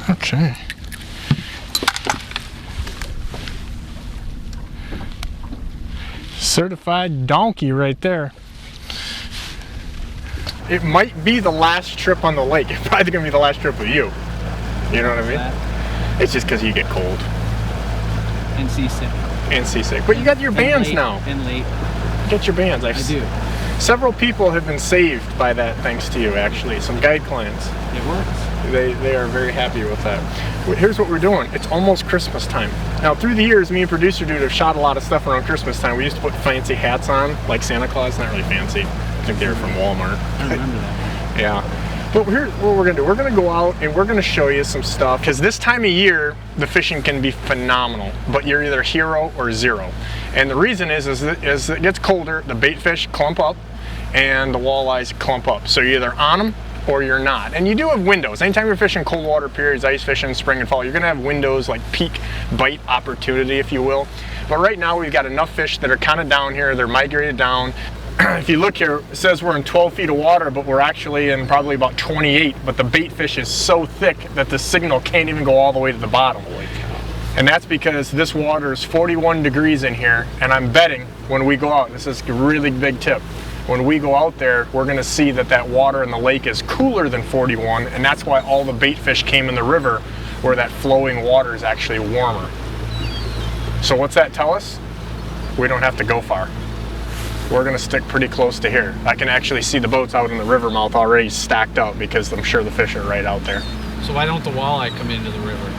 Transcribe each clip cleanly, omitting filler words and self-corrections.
Okay. Certified donkey right there. It might be the last trip on the lake. It's probably gonna be the last trip with you. You know what I mean? It's just because you get cold. And seasick. And seasick. But you got your bands now. And late. Get your bands. I do. Several people have been saved by that thanks to you, actually. Some guide clients. It works. They are very happy with that. Here's what we're doing. It's almost Christmas time. Now, through the years, me and Producer Dude have shot a lot of stuff around Christmas time. We used to put fancy hats on, like Santa Claus. Not really fancy. I think they were from Walmart. I remember that. Yeah. But here's what we're going to do. We're going to go out and we're going to show you some stuff. Because this time of year, the fishing can be phenomenal. But you're either hero or zero. And the reason is it gets colder, the bait fish clump up, and the walleyes clump up. So you're either on them or you're not. And you do have windows. Anytime you're fishing cold water periods, ice fishing, spring and fall, you're gonna have windows like peak bite opportunity, if you will. But right now we've got enough fish that are kind of down here. They're migrated down. If you look here, it says we're in 12 feet of water, but we're actually in probably about 28. But the bait fish is so thick that the signal can't even go all the way to the bottom. And that's because this water is 41 degrees in here, and I'm betting when we go out, this is a really big tip, when we go out there, we're gonna see that that water in the lake is cooler than 41, and that's why all the bait fish came in the river, where that flowing water is actually warmer. So what's that tell us? We don't have to go far. We're gonna stick pretty close to here. I can actually see the boats out in the river mouth already stacked up because I'm sure the fish are right out there. So why don't the walleye come into the river?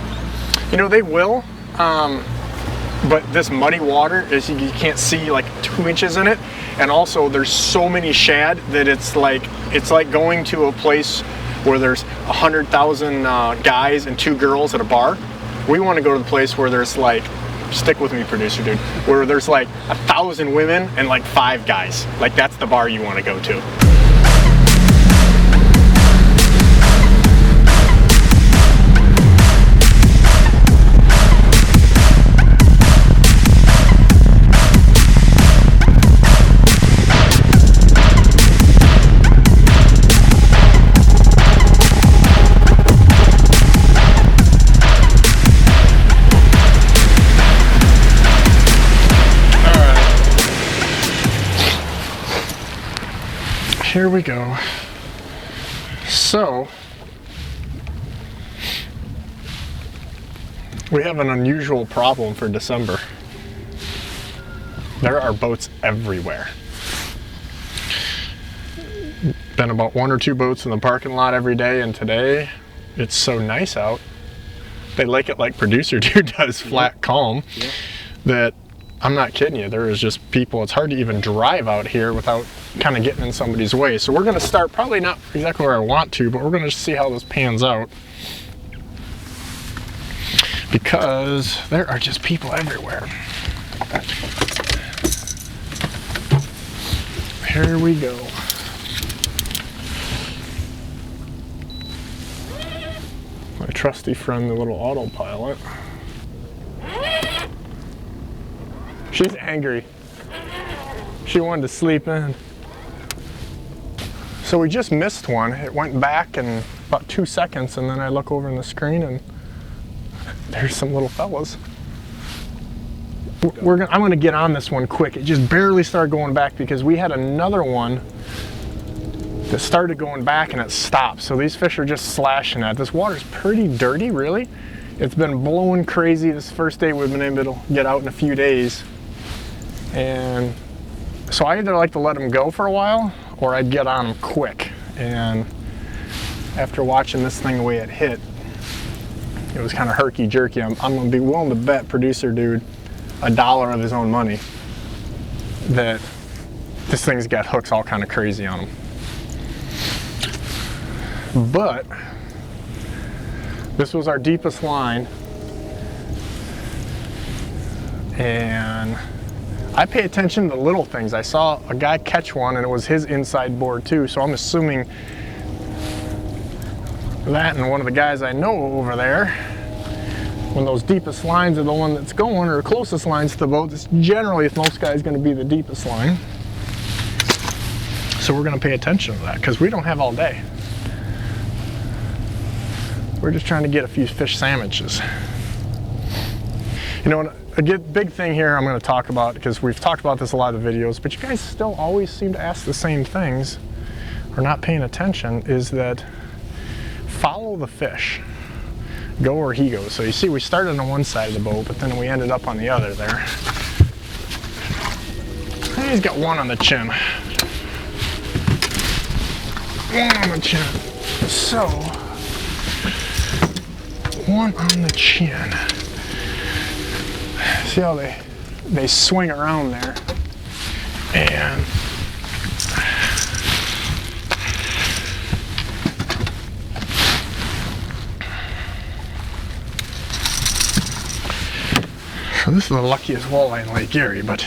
You know, they will, but this muddy water is, you can't see like 2 inches in it. And also there's so many shad that it's like going to a place where there's 100,000 guys and 2 girls at a bar. We want to go to the place where there's like, stick with me, Producer Dude, where there's like 1,000 women and like 5 guys. Like that's the bar you want to go to. Here we go. So, we have an unusual problem for December. There are boats everywhere. Been about 1 or 2 boats in the parking lot every day, and today it's so nice out. They like it like Producer Dude does, flat, calm, that I'm not kidding you. There is just people, it's hard to even drive out here without kind of getting in somebody's way. So we're going to start probably not exactly where I want to, but we're going to see how this pans out, because there are just people everywhere. Here we go. My trusty friend, the little autopilot. She's angry. She wanted to sleep in. So we just missed one. It went back in about 2 seconds, and then I look over in the screen and there's some little fellas. I'm gonna get on this one quick. It just barely started going back because we had another one that started going back and it stopped. So these fish are just slashing at. This water's pretty dirty, really. It's been blowing crazy. This first day we've been able to get out in a few days. And so I either like to let them go for a while or I'd get on them quick. And after watching this thing the way it hit, it was kind of herky-jerky. I'm gonna be willing to bet Producer Dude $1 of his own money that this thing's got hooks all kind of crazy on them. But this was our deepest line, and I pay attention to the little things. I saw a guy catch one and it was his inside board too, so I'm assuming that and one of the guys I know over there, when those deepest lines are the one that's going, or closest lines to the boat, it's generally, with most guys, going to be the deepest line. So we're going to pay attention to that because we don't have all day. We're just trying to get a few fish sandwiches. You know, a big thing here I'm going to talk about, because we've talked about this a lot of the videos, but you guys still always seem to ask the same things or not paying attention, is that follow the fish. Go where he goes. So you see, we started on one side of the boat, but then we ended up on the other there. And he's got one on the chin. One on the chin. So, one on the chin. See how they swing around there. And so this is the luckiest walleye in Lake Erie, but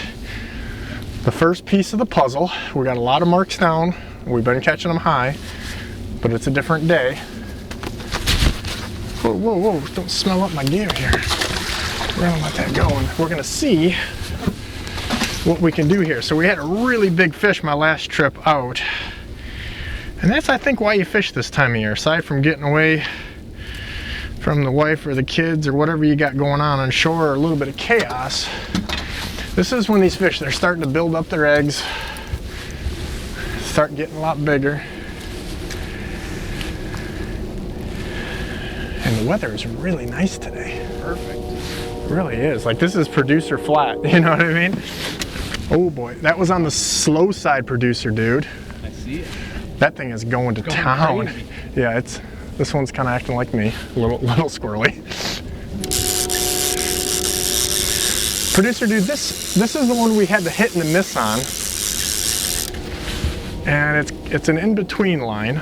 the first piece of the puzzle, we got a lot of marks down. We've been catching them high, but it's a different day. Whoa, whoa, whoa, don't smell up my gear here. We're gonna let that go, and we're gonna see what we can do here. So we had a really big fish my last trip out, and that's, I think, why you fish this time of year, aside from getting away from the wife or the kids or whatever you got going on shore, or a little bit of chaos. This is when these fish, they're starting to build up their eggs, start getting a lot bigger. And the weather is really nice today. Perfect. It really is. Like, this is producer flat, you know what I mean? Oh boy, that was on the slow side, producer dude. I see it. That thing is going to town. Crazy. Yeah, this one's kind of acting like me, a little squirrely. Producer dude, this is the one we had the hit and the miss on, and it's an in-between line,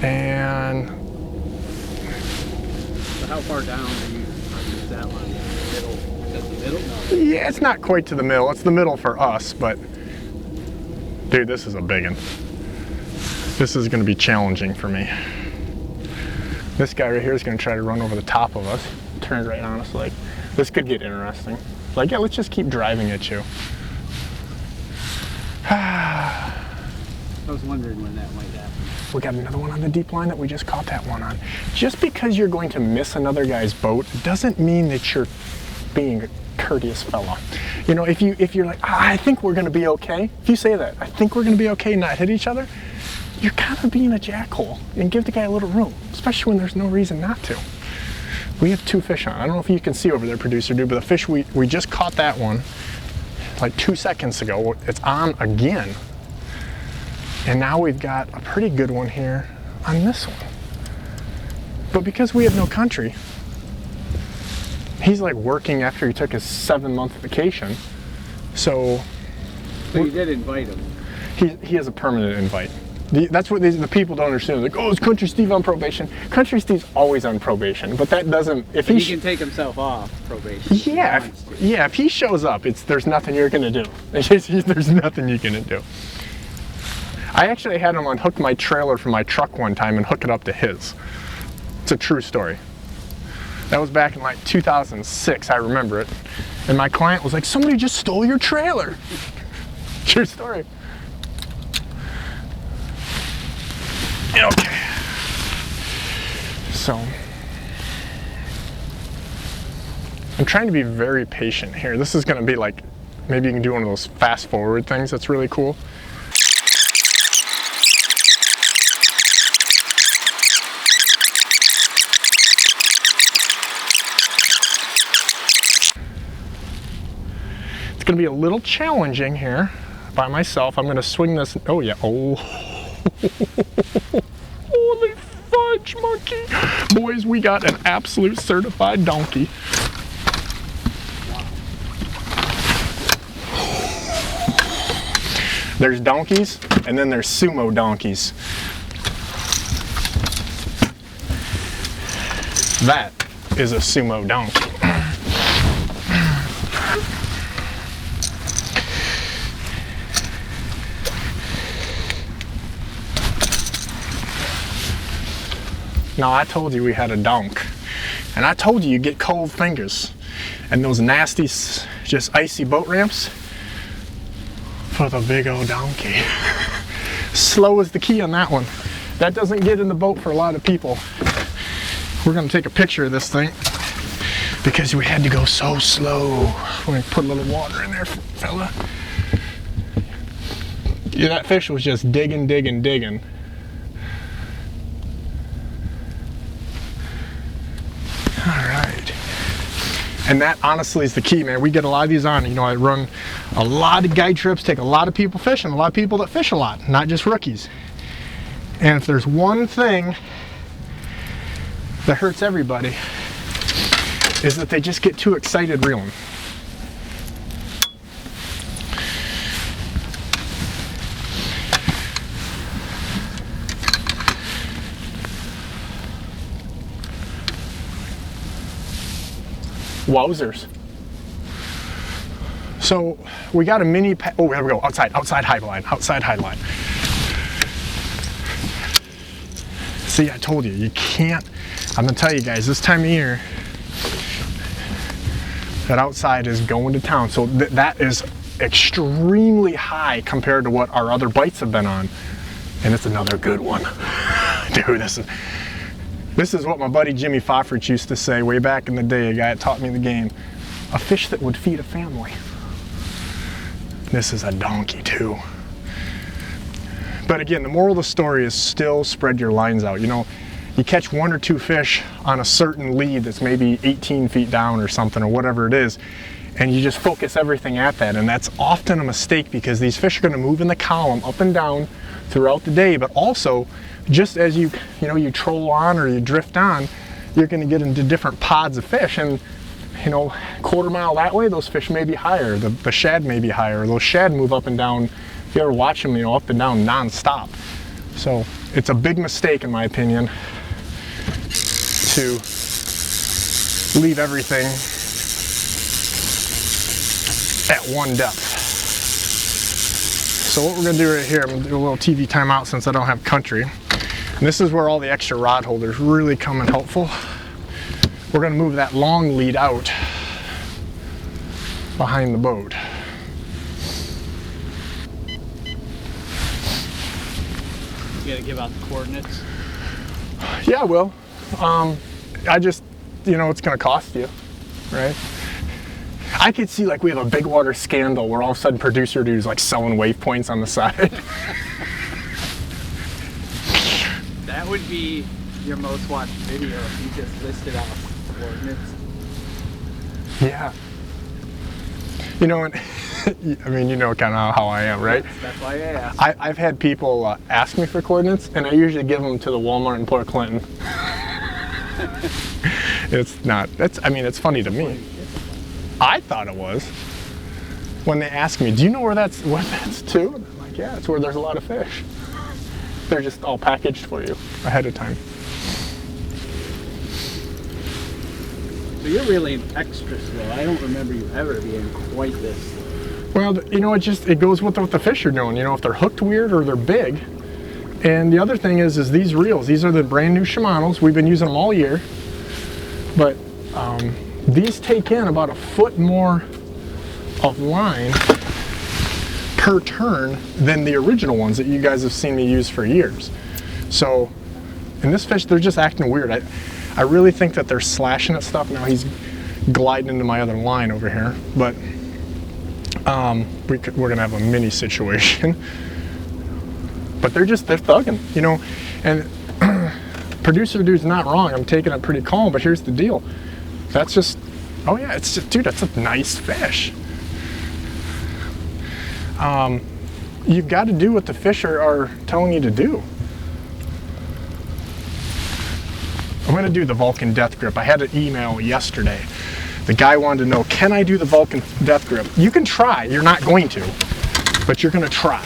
and So how far down are you on that line? Middle? That's the middle? No. yeah, it's not quite to the middle. It's the middle for us, but dude, this is a big one. This is going to be challenging for me. This guy right here is going to try to run over the top of us. Turn right on us. Like, this could get interesting. Like, yeah, let's just keep driving at you. I was wondering when that might happen. We got another one on the deep line that we just caught that one on. Just because you're going to miss another guy's boat doesn't mean that you're being a courteous fellow. You know, if you're like, I think we're going to be okay. If you say that, I think we're going to be okay, not hit each other, you're kind of being a jackhole, and give the guy a little room, especially when there's no reason not to. We have two fish on. I don't know if you can see over there, producer dude, but the fish we just caught that one like 2 seconds ago. It's on again. And now we've got a pretty good one here on this one. But because we have no country, he's like working after he took his 7-month vacation. So you did invite him. he has a permanent invite. That's what the people don't understand. Like, oh, is Country Steve on probation? Country Steve's always on probation, but that doesn't. If he can take himself off probation. Yeah, yeah. If he shows up, there's nothing you're gonna do. There's nothing you're gonna do. I actually had him unhook my trailer from my truck one time and hook it up to his. It's a true story. That was back in like 2006. I remember it, and my client was like, "Somebody just stole your trailer." True story. Okay, so I'm trying to be very patient here. This is going to be like, maybe you can do one of those fast forward things that's really cool. It's going to be a little challenging here by myself. I'm going to swing this. Oh yeah, oh. Holy fudge monkey. Boys, we got an absolute certified donkey. There's donkeys, and then there's sumo donkeys. That is a sumo donkey. Now, I told you we had a donk, and I told you get cold fingers and those nasty, just icy boat ramps for the big old donkey. Slow is the key on that one. That doesn't get in the boat for a lot of people. We're gonna take a picture of this thing because we had to go so slow. We're gonna put a little water in there, fella. Yeah, that fish was just digging, digging, digging. All right. And that honestly is the key, man. We get a lot of these on. You know, I run a lot of guide trips, take a lot of people fishing, a lot of people that fish a lot, not just rookies. And if there's one thing that hurts everybody, is that they just get too excited reeling. Wowzers. So we got a mini, oh, here we go, outside high line, outside high line. See, I told you, you can't, I'm gonna tell you guys, this time of year, that outside is going to town. So that is extremely high compared to what our other bites have been on. And it's another good one. Dude, this is what my buddy Jimmy Foffrich used to say way back in the day, a guy that taught me the game. A fish that would feed a family. This is a donkey too. But again, the moral of the story is still spread your lines out. You know, you catch 1 or 2 fish on a certain lead that's maybe 18 feet down or something or whatever it is, and you just focus everything at that. And that's often a mistake because these fish are going to move in the column up and down throughout the day, but also just as you troll on or you drift on, you're going to get into different pods of fish. And you know, quarter mile that way, those fish may be higher, the shad may be higher. Those shad move up and down, if you ever watch them, you know, up and down non-stop. So it's a big mistake, in my opinion, to leave everything at one depth. So what we're gonna do right here, I'm gonna do a little TV timeout since I don't have country. And this is where all the extra rod holders really come in helpful. We're gonna move that long lead out behind the boat. You gotta give out the coordinates? Yeah, I will. I just, you know, it's gonna cost you, right? I could see like we have a big water scandal where all of a sudden producer dude's like selling waypoints on the side. That would be your most watched video if you just listed out coordinates. Yeah. You know, and I mean, you know kind of how I am, right? That's why I asked. I've had people ask me for coordinates, and I usually give them to the Walmart in Port Clinton. It's not, I mean, it's funny to me. I thought it was. When they ask me, do you know where that's to? I'm like, yeah, it's where there's a lot of fish. They're just all packaged for you ahead of time. So you're really extra slow. I don't remember you ever being quite this slow. Well, you know, it goes with what the fish are doing. You know, if they're hooked weird or they're big. And the other thing is these reels. These are the brand new Shimanos. We've been using them all year. But these take in about a foot more of line per turn than the original ones that you guys have seen me use for years. So, and this fish, they're just acting weird. I really think that they're slashing at stuff. Now he's gliding into my other line over here, but we're gonna have a mini situation. But they're thugging, you know, and producer dude's not wrong. I'm taking it pretty calm, but here's the deal. That's just, oh yeah, it's just, dude, that's a nice fish. You've got to do what the fish are telling you to do. I'm going to do the Vulcan death grip. I had an email yesterday. The guy wanted to know, can I do the Vulcan death grip? You can try. You're not going to, but you're going to try.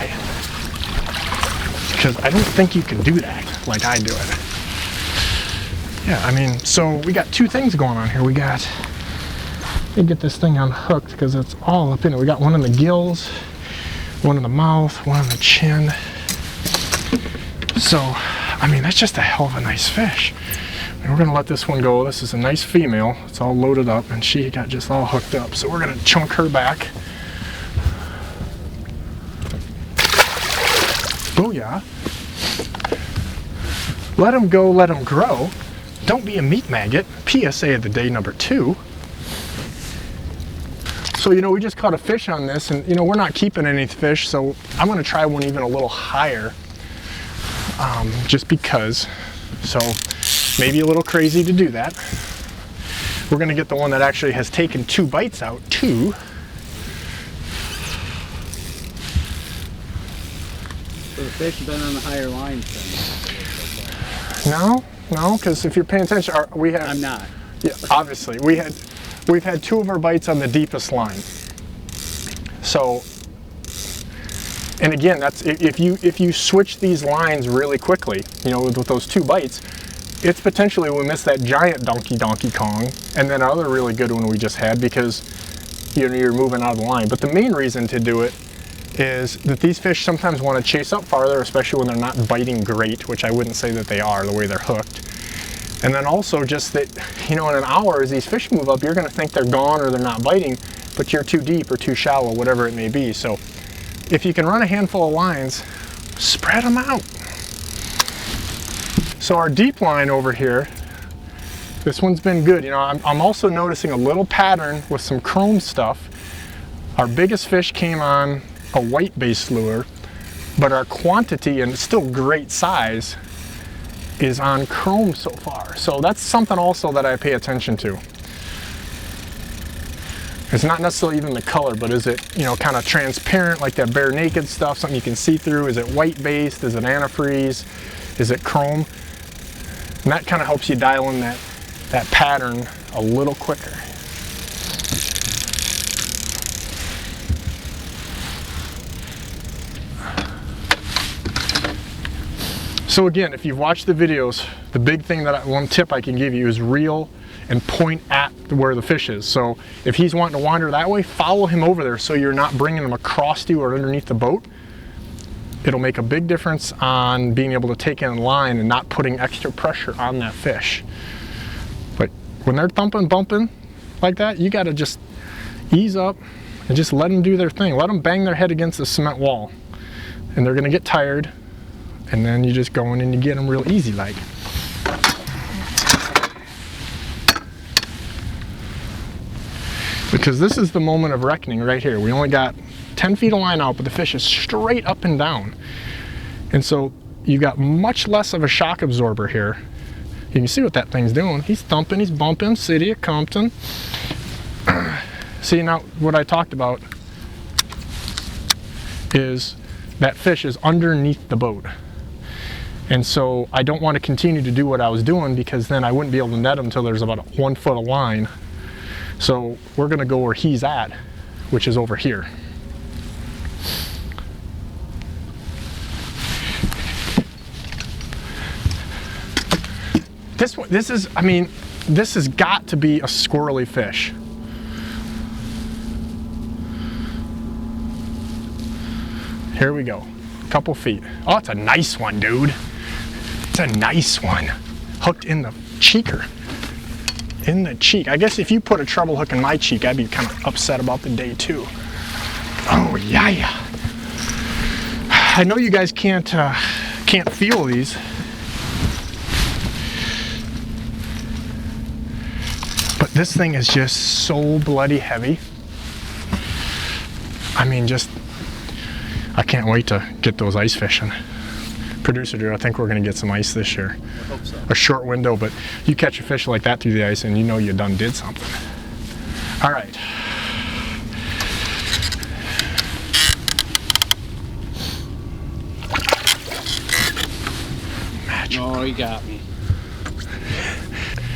Because I don't think you can do that like I do it. Yeah, I mean, so we got two things going on here. We got, let me get this thing unhooked because it's all up in it. We got one in the gills, one in the mouth, one in the chin. So, I mean, that's just a hell of a nice fish. And we're gonna let this one go. This is a nice female. It's all loaded up and she got just all hooked up. So we're gonna chunk her back. Booyah. Let them go, let them grow. Don't be a meat maggot. PSA of the day number 2. So, you know, we just caught a fish on this, and, you know, we're not keeping any fish, so I'm going to try one even a little higher, just because. So, maybe a little crazy to do that. We're going to get the one that actually has taken 2 bites out, too. So the fish have been on the higher lines then? No, because if you're paying attention, we have. I'm not. Yeah, obviously we've had 2 of our bites on the deepest line. So, and again, that's if you switch these lines really quickly, you know, with those 2 bites, it's potentially we miss that giant Donkey Kong, and then another really good one we just had because, you know, you're moving out of the line. But the main reason to do it is that these fish sometimes want to chase up farther, especially when they're not biting great, which I wouldn't say that they are the way they're hooked. And then also just that, you know, in an hour as these fish move up, you're going to think they're gone or they're not biting, but you're too deep or too shallow, whatever it may be. So if you can run a handful of lines, spread them out. So our deep line over here, this one's been good. You know, I'm also noticing a little pattern with some chrome stuff. Our biggest fish came on a white-based lure, but our quantity, and it's still great size, is on chrome so far. So that's something also that I pay attention to. It's not necessarily even the color, but is it, you know, kind of transparent like that bare naked stuff, something you can see through? Is it white-based? Is it antifreeze? Is it chrome? And that kind of helps you dial in that pattern a little quicker. So again, if you've watched the videos, the big thing one tip I can give you is reel and point at where the fish is. So if he's wanting to wander that way, follow him over there so you're not bringing him across you or underneath the boat. It'll make a big difference on being able to take in line and not putting extra pressure on that fish. But when they're thumping, bumping like that, you gotta just ease up and just let them do their thing. Let them bang their head against the cement wall. And they're gonna get tired. And then you just go in and you get them real easy like. Because this is the moment of reckoning right here. We only got 10 feet of line out, but the fish is straight up and down. And so you got much less of a shock absorber here. You can see what that thing's doing. He's thumping, he's bumping, City of Compton. See, now what I talked about is that fish is underneath the boat. And so I don't want to continue to do what I was doing because then I wouldn't be able to net him until there's about 1 foot of line. So we're going to go where he's at, which is over here. This has got to be a squirrely fish. Here we go, a couple feet. Oh, it's a nice one, dude. It's a nice one. Hooked in the cheeker. In the cheek. I guess if you put a treble hook in my cheek, I'd be kind of upset about the day too. Oh yeah. I know you guys can't feel these. But this thing is just so bloody heavy. I mean, I can't wait to get those ice fishing. Producer Drew, I think we're going to get some ice this year. I hope so. A short window, but you catch a fish like that through the ice and you know you done did something. All right. Magical. Oh, you got me.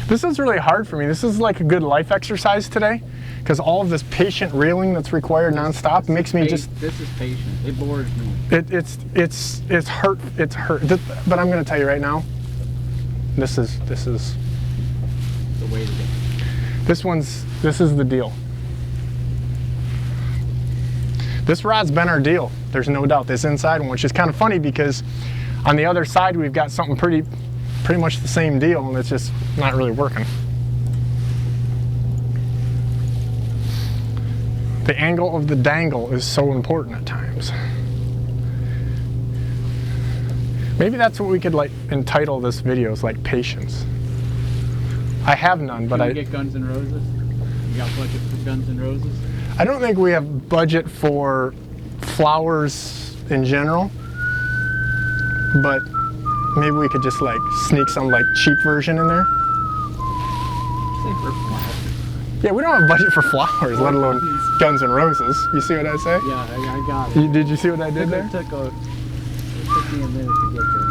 This is really hard for me. This is like a good life exercise today because all of this patient reeling that's required nonstop makes me just... This is patient. It bores me. It's hurt. It's hurt. But I'm going to tell you right now, this is The way to go. This is the deal. This rod's been our deal. There's no doubt. This inside one, which is kind of funny because on the other side we've got something pretty much the same deal, and it's just not really working. The angle of the dangle is so important at times. Maybe that's what we could like entitle this video, is like patience. I have none, but Can we get Guns N' Roses? You got budget for Guns N' Roses? I don't think we have budget for flowers in general, but maybe we could just like sneak some like cheap version in there. Say for flowers. Yeah, we don't have budget for flowers, let alone Guns N' Roses. You see what I say? Yeah, I got it. Did you see what I did there? It took me a minute to get there.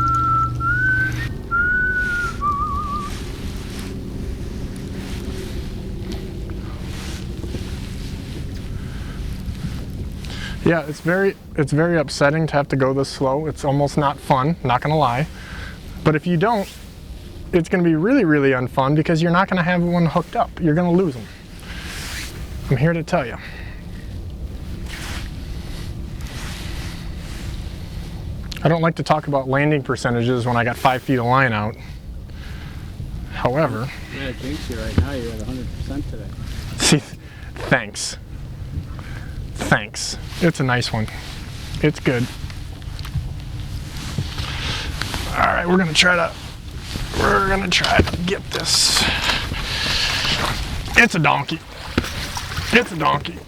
Yeah, it's very upsetting to have to go this slow. It's almost not fun, not gonna lie. But if you don't, it's gonna be really, really unfun because you're not gonna have one hooked up. You're gonna lose them. I'm here to tell you. I don't like to talk about landing percentages when I got 5 feet of line out. However, Yeah, I jinx you right now. You're at 100% today. see, thanks. Thanks. It's a nice one. It's good. All right, we're gonna try to get this. It's a donkey. It's a donkey.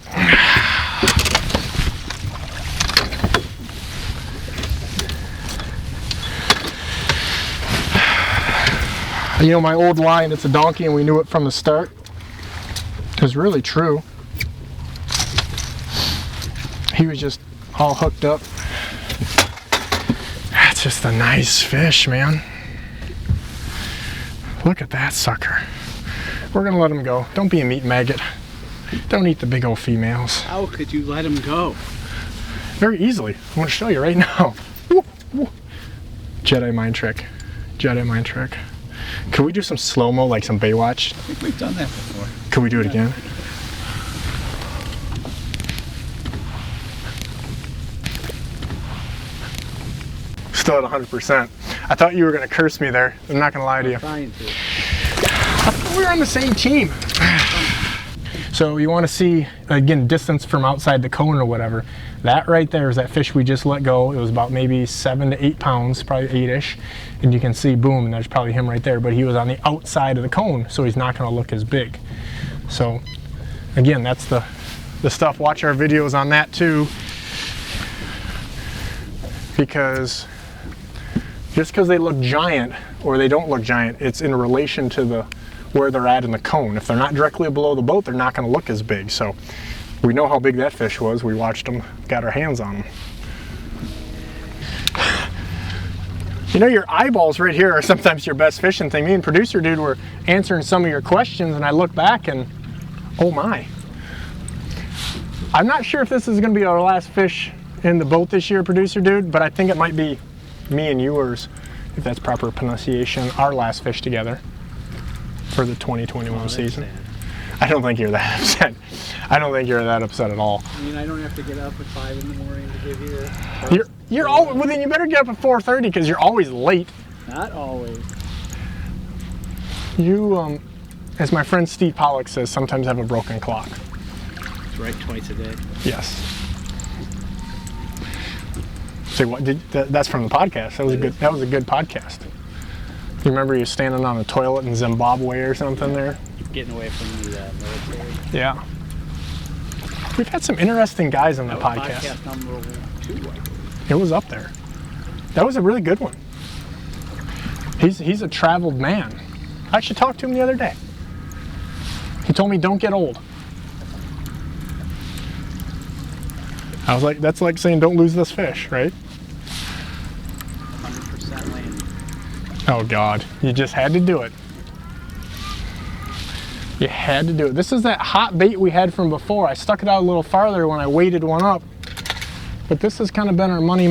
You know, my old line, it's a donkey, and we knew it from the start. It was really true. He was just all hooked up. That's just a nice fish, man. Look at that sucker. We're gonna let him go. Don't be a meat maggot. Don't eat the big old females. How could you let him go? Very easily. I'm gonna show you right now. Woo, woo. Jedi mind trick. Jedi mind trick. Could we do some slow-mo, like some Baywatch? I think we've done that before. Could we do it again? Still at 100%. I thought you were gonna curse me there. I'm not gonna lie to you. I'm trying to. I thought we were on the same team. So you want to see, again, distance from outside the cone or whatever. That right there is that fish we just let go. It was about maybe 7 to 8 pounds, probably 8-ish. And you can see, boom, and there's probably him right there. But he was on the outside of the cone, so he's not going to look as big. So, again, that's the stuff. Watch our videos on that too. Because just because they look giant or they don't look giant, it's in relation to where they're at in the cone. If they're not directly below the boat, they're not going to look as big. So we know how big that fish was. We watched them, got our hands on them. You know, your eyeballs right here are sometimes your best fishing thing. Me and producer dude were answering some of your questions, and I look back and, oh my. I'm not sure if this is going to be our last fish in the boat this year, producer dude, but I think it might be me and yours, if that's proper pronunciation, our last fish together for the 2021 season. Sad. I don't think you're that upset. I don't think you're that upset at all. I mean, I don't have to get up at 5 in the morning to give you this. You're always, well, then you better get up at 4:30 because you're always late. Not always. You, as my friend Steve Pollock says, sometimes have a broken clock. It's right twice a day. Yes. Say what? That's from the podcast. That was a good. That was a good podcast. You remember you standing on a toilet in Zimbabwe or something there? Getting away from the military. Yeah. We've had some interesting guys on that podcast. Podcast number 2, I believe. It was up there. That was a really good one. He's a traveled man. I actually talked to him the other day. He told me don't get old. I was like, that's like saying don't lose this fish, right? 100% landing. Oh God, you just had to do it. You had to do it. This is that hot bait we had from before. I stuck it out a little farther when I weighted one up. But this has kind of been our money.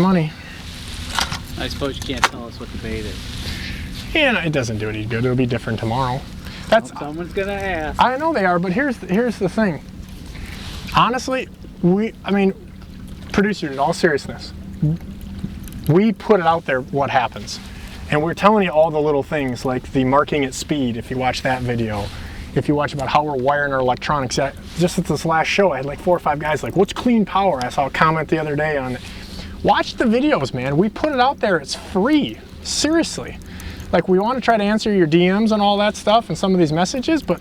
I suppose you can't tell us what the bait is. Yeah, it doesn't do any good. It'll be different tomorrow. That's. Well, someone's gonna ask. I know they are, but here's the thing. Honestly, producer, in all seriousness, we put it out there what happens. And we're telling you all the little things like the marking at speed, if you watch that video. If you watch about how we're wiring our electronics, just at this last show, I had like 4 or 5 guys like, what's clean power? I saw a comment the other day on it. Watch the videos, man. We put it out there. It's free. Seriously. Like, we want to try to answer your DMs and all that stuff and some of these messages, but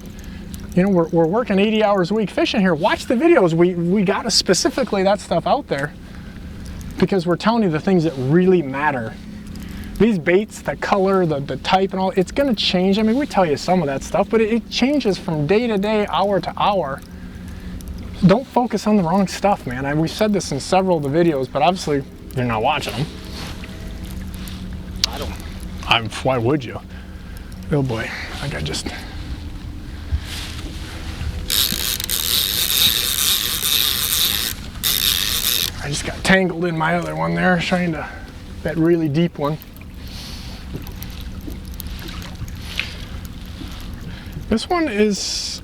you know, we're working 80 hours a week fishing here. Watch the videos. We got specifically that stuff out there because we're telling you the things that really matter. These baits, the color, the type and all, it's going to change. I mean, we tell you some of that stuff, but it changes from day to day, hour to hour. Don't focus on the wrong stuff, man. We've said this in several of the videos, but obviously you're not watching them. I don't. Why would you? Oh boy, I think I just got tangled in my other one there, trying to, that really deep one. This one is,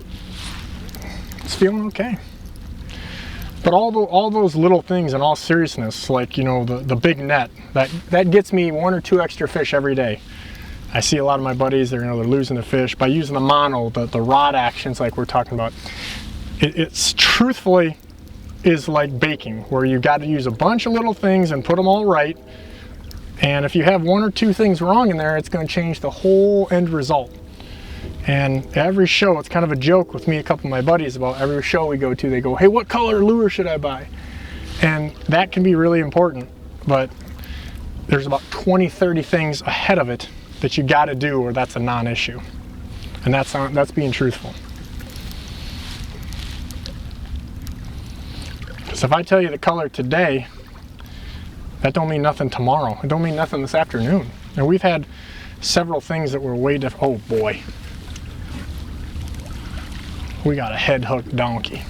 it's feeling okay. But all those little things, in all seriousness, like, you know, the big net, that gets me 1 or 2 extra fish every day. I see a lot of my buddies, they're losing the fish by using the mono, the rod actions like we're talking about. It's truthfully is like baking, where you got to use a bunch of little things and put them all right. And if you have 1 or 2 things wrong in there, it's going to change the whole end result. And every show, it's kind of a joke with me, a couple of my buddies, about every show we go to, they go, hey, what color lure should I buy? And that can be really important, but there's about 20, 30 things ahead of it that you got to do, or that's a non-issue. And that's being truthful. Because if I tell you the color today, that don't mean nothing tomorrow. It don't mean nothing this afternoon. And we've had several things that were way different. Oh boy. We got a head hook donkey.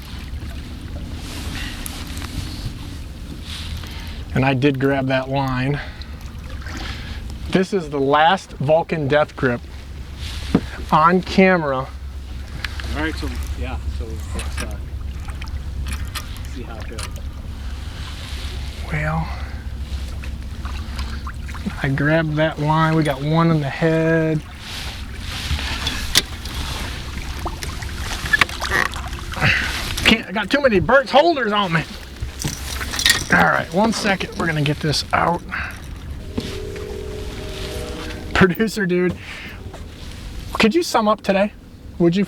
And I did grab that line. This is the last Vulcan death grip on camera. All right, so yeah, so let's see how it goes. Well, I grabbed that line. We got one in the head. I got too many Burt's holders on me. All right, 1 second. We're gonna get this out. Producer dude, could you sum up today? Would you?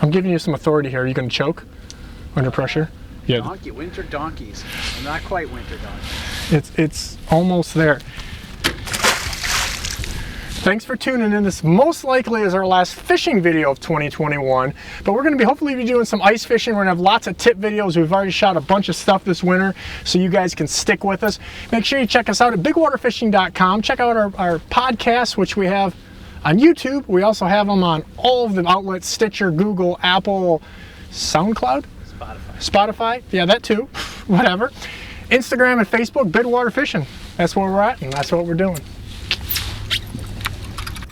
I'm giving you some authority here. Are you gonna choke under pressure? Yeah. Winter donkeys. I'm not quite winter donkeys. It's almost there. Thanks for tuning in. This most likely is our last fishing video of 2021, but we're going to be hopefully doing some ice fishing. We're going to have lots of tip videos. We've already shot a bunch of stuff this winter, so you guys can stick with us. Make sure you check us out at bigwaterfishing.com. Check out our podcasts, which we have on YouTube. We also have them on all of the outlets: Stitcher, Google, Apple, SoundCloud, Spotify. Yeah, that too. Whatever. Instagram and Facebook, Bigwater Fishing. That's where we're at, and that's what we're doing.